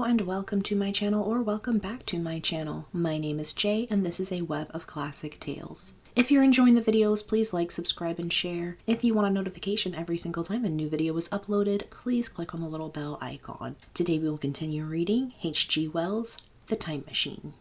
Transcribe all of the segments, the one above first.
Hello and welcome to my channel, or welcome back to my channel. My name is Jay and this is a web of classic tales. If you're enjoying the videos, please like, subscribe, and share. If you want a notification every single time a new video is uploaded, please click on the little bell icon. Today we will continue reading H.G. Wells' The Time Machine.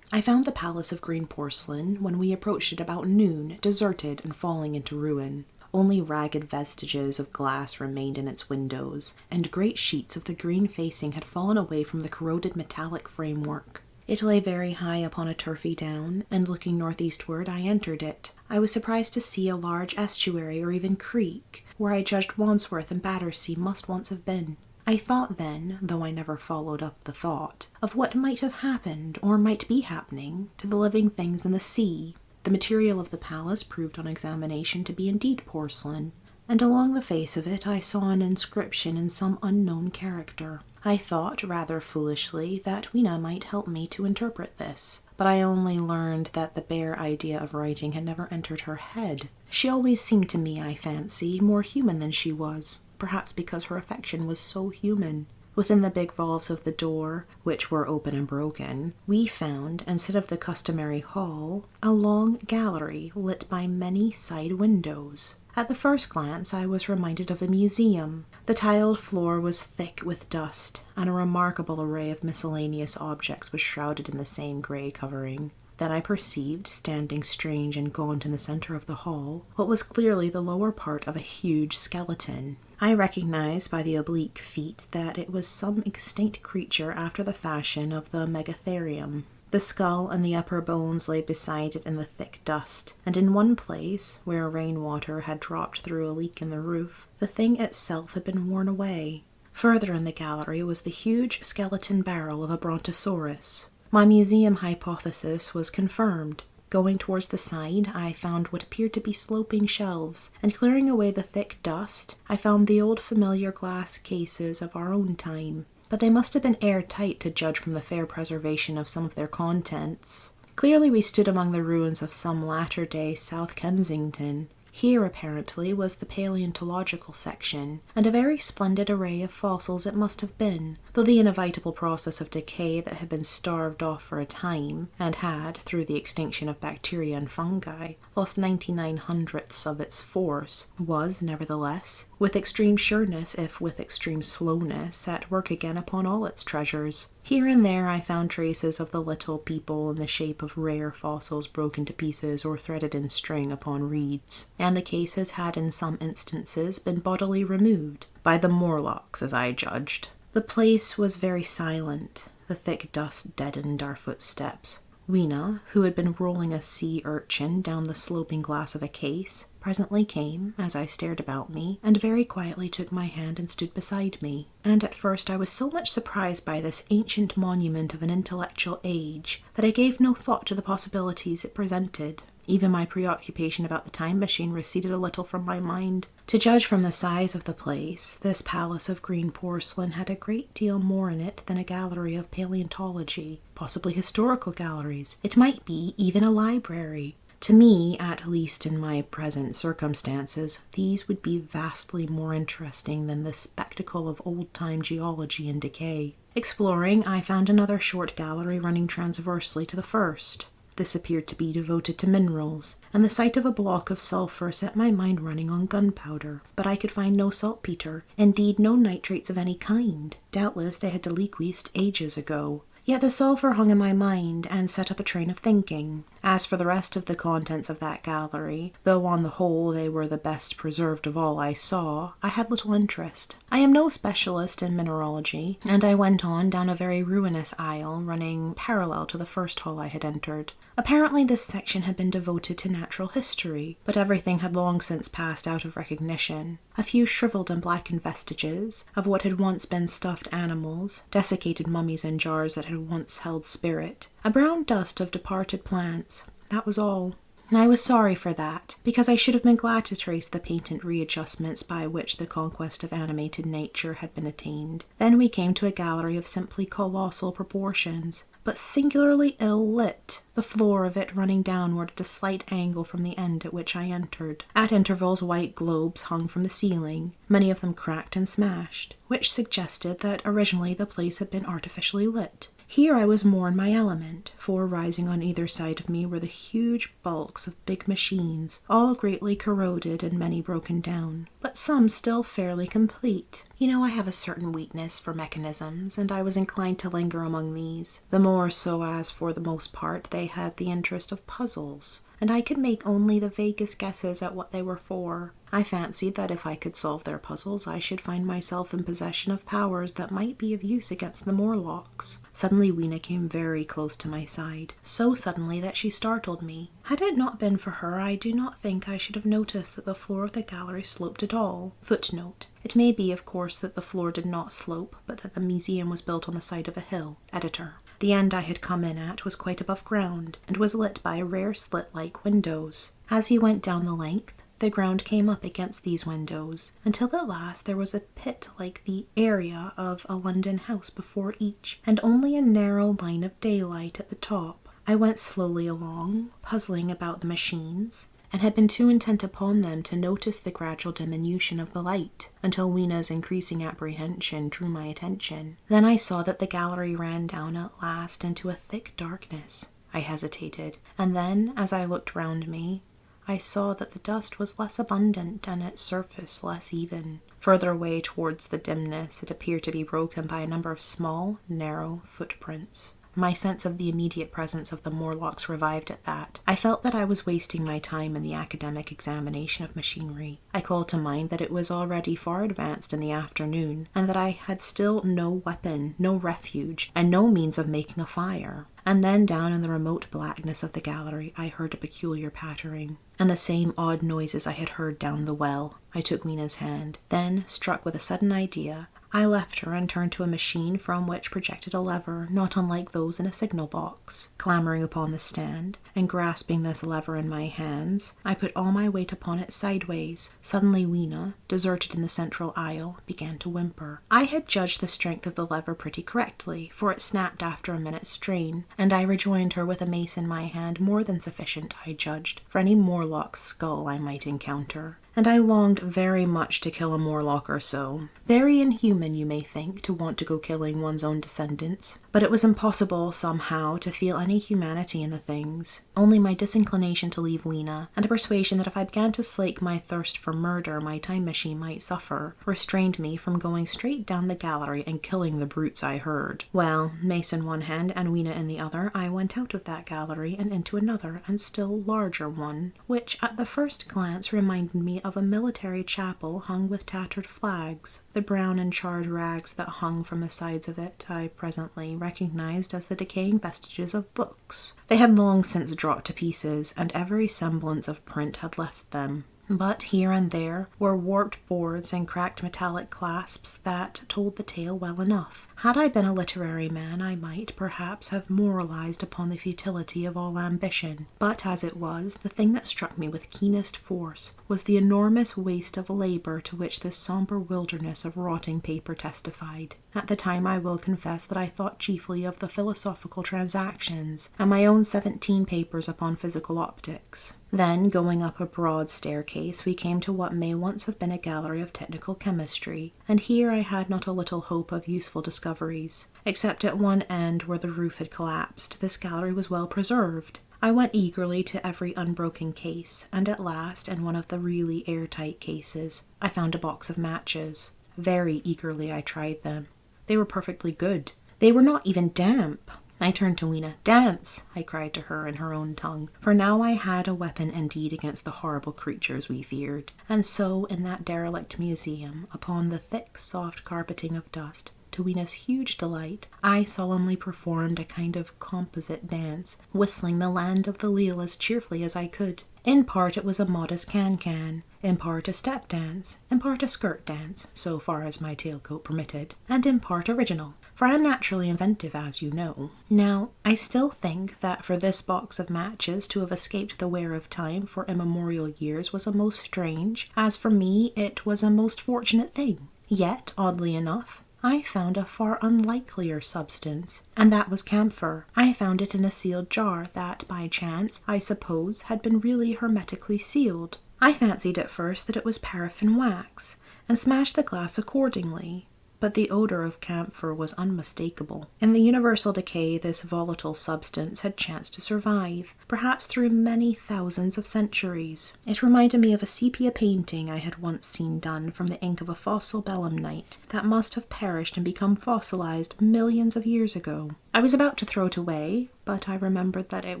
I found the Palace of Green Porcelain when we approached it about noon, deserted and falling into ruin. Only ragged vestiges of glass remained in its windows, and great sheets of the green facing had fallen away from the corroded metallic framework. It lay very high upon a turfy down, and looking northeastward I entered it. I was surprised to see a large estuary or even creek, where I judged Wandsworth and Battersea must once have been. I thought then, though I never followed up the thought, of what might have happened or might be happening to the living things in the sea. The material of the palace proved on examination to be indeed porcelain, and along the face of it I saw an inscription in some unknown character. I thought, rather foolishly, that Weena might help me to interpret this, but I only learned that the bare idea of writing had never entered her head. She always seemed to me, I fancy, more human than she was, perhaps because her affection was so human. Within the big valves of the door, which were open and broken, we found, instead of the customary hall, a long gallery lit by many side windows. At the first glance I was reminded of a museum. The tiled floor was thick with dust, and a remarkable array of miscellaneous objects was shrouded in the same grey covering. Then I perceived, standing strange and gaunt in the centre of the hall, what was clearly the lower part of a huge skeleton. I recognized by the oblique feet that it was some extinct creature after the fashion of the megatherium. The skull and the upper bones lay beside it in the thick dust, and in one place, where rainwater had dropped through a leak in the roof, the thing itself had been worn away. Further in the gallery was the huge skeleton barrel of a brontosaurus. My museum hypothesis was confirmed. Going towards the side, I found what appeared to be sloping shelves, and clearing away the thick dust, I found the old familiar glass cases of our own time. But they must have been airtight to judge from the fair preservation of some of their contents. Clearly we stood among the ruins of some latter-day South Kensington. Here, apparently, was the paleontological section, and a very splendid array of fossils it must have been, though the inevitable process of decay that had been starved off for a time, and had, through the extinction of bacteria and fungi, lost 99/100ths of its force, was, nevertheless, with extreme sureness, if with extreme slowness, at work again upon all its treasures. Here and there I found traces of the little people in the shape of rare fossils broken to pieces or threaded in string upon reeds, and the cases had in some instances been bodily removed, by the Morlocks as I judged. The place was very silent. The thick dust deadened our footsteps. Weena, who had been rolling a sea urchin down the sloping glass of a case, presently came, as I stared about me, and very quietly took my hand and stood beside me. And at first I was so much surprised by this ancient monument of an intellectual age that I gave no thought to the possibilities it presented. Even my preoccupation about the time machine receded a little from my mind. To judge from the size of the place, this palace of green porcelain had a great deal more in it than a gallery of paleontology, possibly historical galleries. It might be even a library. To me, at least in my present circumstances, these would be vastly more interesting than the spectacle of old-time geology and decay. Exploring, I found another short gallery running transversely to the first. This appeared to be devoted to minerals, and the sight of a block of sulphur set my mind running on gunpowder. But I could find no saltpeter, indeed no nitrates of any kind. Doubtless they had deliquesced ages ago. Yet the sulphur hung in my mind and set up a train of thinking. As for the rest of the contents of that gallery, though on the whole they were the best preserved of all I saw, I had little interest. I am no specialist in mineralogy, and I went on down a very ruinous aisle running parallel to the first hall I had entered. Apparently this section had been devoted to natural history, but everything had long since passed out of recognition. A few shriveled and blackened vestiges of what had once been stuffed animals, desiccated mummies and jars that had once held spirit, a brown dust of departed plants. That was all. I was sorry for that, because I should have been glad to trace the patent readjustments by which the conquest of animated nature had been attained. Then we came to a gallery of simply colossal proportions, but singularly ill-lit, the floor of it running downward at a slight angle from the end at which I entered. At intervals white globes hung from the ceiling, many of them cracked and smashed. which suggested that originally the place had been artificially lit. Here I was more in my element, for rising on either side of me were the huge bulks of big machines, all greatly corroded and many broken down, but some still fairly complete. You know, I have a certain weakness for mechanisms, and I was inclined to linger among these, the more so as for the most part they had the interest of puzzles, and I could make only the vaguest guesses at what they were for. I fancied that if I could solve their puzzles, I should find myself in possession of powers that might be of use against the Morlocks. Suddenly Weena came very close to my side, so suddenly that she startled me. Had it not been for her, I do not think I should have noticed that the floor of the gallery sloped at all. Footnote. It may be, of course, that the floor did not slope, but that the museum was built on the side of a hill. Editor. The end I had come in at was quite above ground, and was lit by rare slit-like windows. As you went down the length, the ground came up against these windows, until at last there was a pit like the area of a London house before each, and only a narrow line of daylight at the top. I went slowly along, puzzling about the machines, and had been too intent upon them to notice the gradual diminution of the light, until Weena's increasing apprehension drew my attention. Then I saw that the gallery ran down at last into a thick darkness. I hesitated, and then, as I looked round me, I saw that the dust was less abundant and its surface less even. Further away towards the dimness, it appeared to be broken by a number of small, narrow footprints. My sense of the immediate presence of the Morlocks revived at that. I felt that I was wasting my time in the academic examination of machinery. I called to mind that it was already far advanced in the afternoon, and that I had still no weapon, no refuge, and no means of making a fire. And then down in the remote blackness of the gallery I heard a peculiar pattering, and the same odd noises I had heard down the well. I took Weena's hand. Then, struck with a sudden idea, I left her and turned to a machine from which projected a lever not unlike those in a signal box. Clambering upon the stand, and grasping this lever in my hands, I put all my weight upon it sideways. Suddenly Weena, deserted in the central aisle, began to whimper. I had judged the strength of the lever pretty correctly, for it snapped after a minute's strain, and I rejoined her with a mace in my hand more than sufficient, I judged, for any Morlock's skull I might encounter. And I longed very much to kill a Morlock or so. Very inhuman, you may think, to want to go killing one's own descendants, but it was impossible, somehow, to feel any humanity in the things. Only my disinclination to leave Weena, and a persuasion that if I began to slake my thirst for murder my time machine might suffer, restrained me from going straight down the gallery and killing the brutes I heard. Well, mace in one hand and Weena in the other, I went out of that gallery and into another and still larger one, which at the first glance reminded me of a military chapel hung with tattered flags. The brown and charred rags that hung from the sides of it I presently recognized as the decaying vestiges of books. They had long since dropped to pieces, and every semblance of print had left them. But here and there were warped boards and cracked metallic clasps that told the tale well enough. Had I been a literary man, I might, perhaps, have moralized upon the futility of all ambition. But as it was, the thing that struck me with keenest force was the enormous waste of labour to which this sombre wilderness of rotting paper testified. At the time I will confess that I thought chiefly of the Philosophical Transactions, and my own 17 papers upon physical optics. Then, going up a broad staircase, we came to what may once have been a gallery of technical chemistry, and here I had not a little hope of useful discoveries. Except at one end where the roof had collapsed, this gallery was well preserved. I went eagerly to every unbroken case, and at last, in one of the really airtight cases, I found a box of matches. Very eagerly I tried them. They were perfectly good. They were not even damp. I turned to Weena. "Dance!" I cried to her in her own tongue, for now I had a weapon indeed against the horrible creatures we feared. And so, in that derelict museum, upon the thick, soft carpeting of dust, to Weena's huge delight, I solemnly performed a kind of composite dance, whistling the Land of the Leal as cheerfully as I could. In part it was a modest can-can, in part a step dance, in part a skirt dance, so far as my tailcoat permitted, and in part original, for I am naturally inventive, as you know. Now, I still think that for this box of matches to have escaped the wear of time for immemorial years was a most strange, as for me it was a most fortunate thing. Yet, oddly enough, I found a far unlikelier substance, and that was camphor. I found it in a sealed jar that, by chance, I suppose, had been really hermetically sealed. I fancied at first that it was paraffin wax, and smashed the glass accordingly. but the odor of camphor was unmistakable. In the universal decay, this volatile substance had chanced to survive, perhaps through many thousands of centuries. It reminded me of a sepia painting I had once seen done from the ink of a fossil belemnite that must have perished and become fossilized millions of years ago. I was about to throw it away, but I remembered that it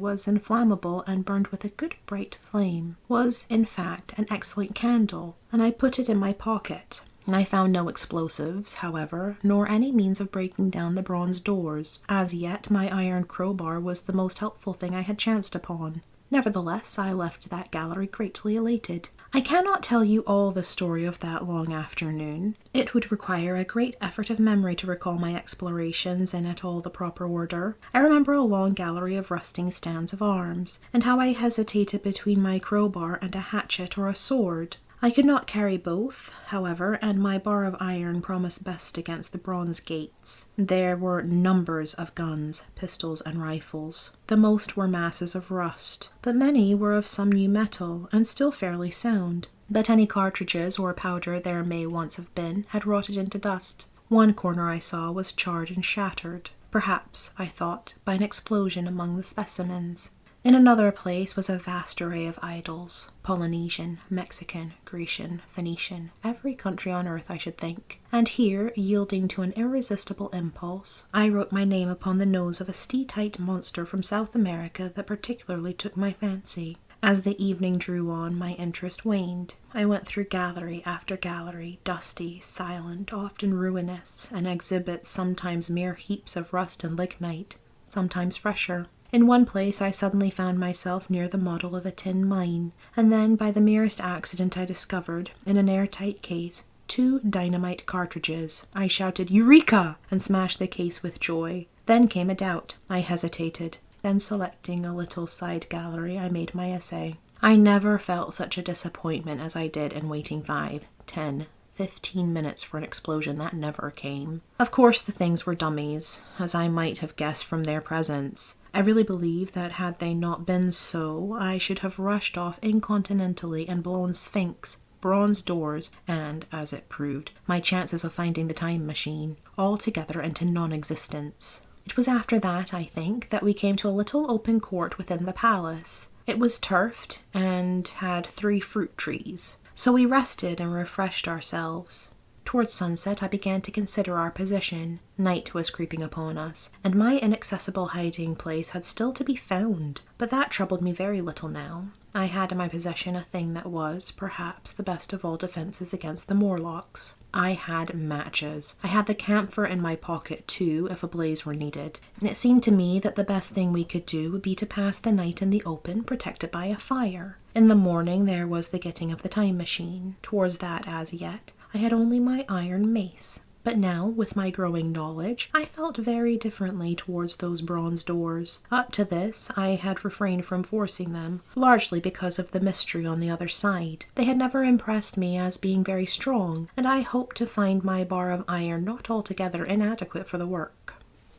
was inflammable and burned with a good bright flame, was, in fact, an excellent candle, and I put it in my pocket. I found no explosives, however, nor any means of breaking down the bronze doors. As yet, my iron crowbar was the most helpful thing I had chanced upon. Nevertheless, I left that gallery greatly elated. I cannot tell you all the story of that long afternoon. It would require a great effort of memory to recall my explorations in at all the proper order. I remember a long gallery of rusting stands of arms, and how I hesitated between my crowbar and a hatchet or a sword. I could not carry both, however, and my bar of iron promised best against the bronze gates. There were numbers of guns, pistols, and rifles. The most were masses of rust, but many were of some new metal, and still fairly sound. But any cartridges or powder there may once have been had rotted into dust. One corner I saw was charred and shattered, perhaps, I thought, by an explosion among the specimens. In another place was a vast array of idols, Polynesian, Mexican, Grecian, Phoenician, every country on earth I should think. And here, yielding to an irresistible impulse, I wrote my name upon the nose of a steatite monster from South America that particularly took my fancy. As the evening drew on, my interest waned. I went through gallery after gallery, dusty, silent, often ruinous, and exhibits sometimes mere heaps of rust and lignite, sometimes fresher. In one place I suddenly found myself near the model of a tin mine, and then by the merest accident I discovered, in an airtight case, 2 dynamite cartridges. I shouted, "Eureka!" and smashed the case with joy. Then came a doubt. I hesitated. Then selecting a little side gallery, I made my essay. I never felt such a disappointment as I did in waiting 5, 10, 15 minutes for an explosion that never came. Of course the things were dummies, as I might have guessed from their presence. I really believe that had they not been so, I should have rushed off incontinently and blown sphinx, bronze doors, and, as it proved, my chances of finding the time machine altogether into non-existence. It was after that, I think, that we came to a little open court within the palace. It was turfed and had 3 fruit trees, so we rested and refreshed ourselves. Towards sunset I began to consider our position. Night was creeping upon us, and my inaccessible hiding place had still to be found. But that troubled me very little now. I had in my possession a thing that was, perhaps, the best of all defences against the Morlocks. I had matches. I had the camphor in my pocket too, if a blaze were needed. It seemed to me that the best thing we could do would be to pass the night in the open, protected by a fire. In the morning there was the getting of the time machine. Towards that, as yet, I had only my iron mace. But now, with my growing knowledge, I felt very differently towards those bronze doors. Up to this, I had refrained from forcing them, largely because of the mystery on the other side. They had never impressed me as being very strong, and I hoped to find my bar of iron not altogether inadequate for the work.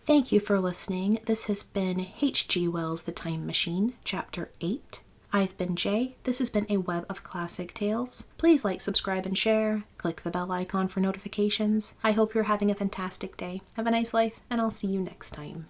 Thank you for listening. This has been H.G. Wells' The Time Machine, Chapter 8. I've been Jay. This has been a web of classic tales. Please like, subscribe, and share. Click the bell icon for notifications. I hope you're having a fantastic day. Have a nice life, and I'll see you next time.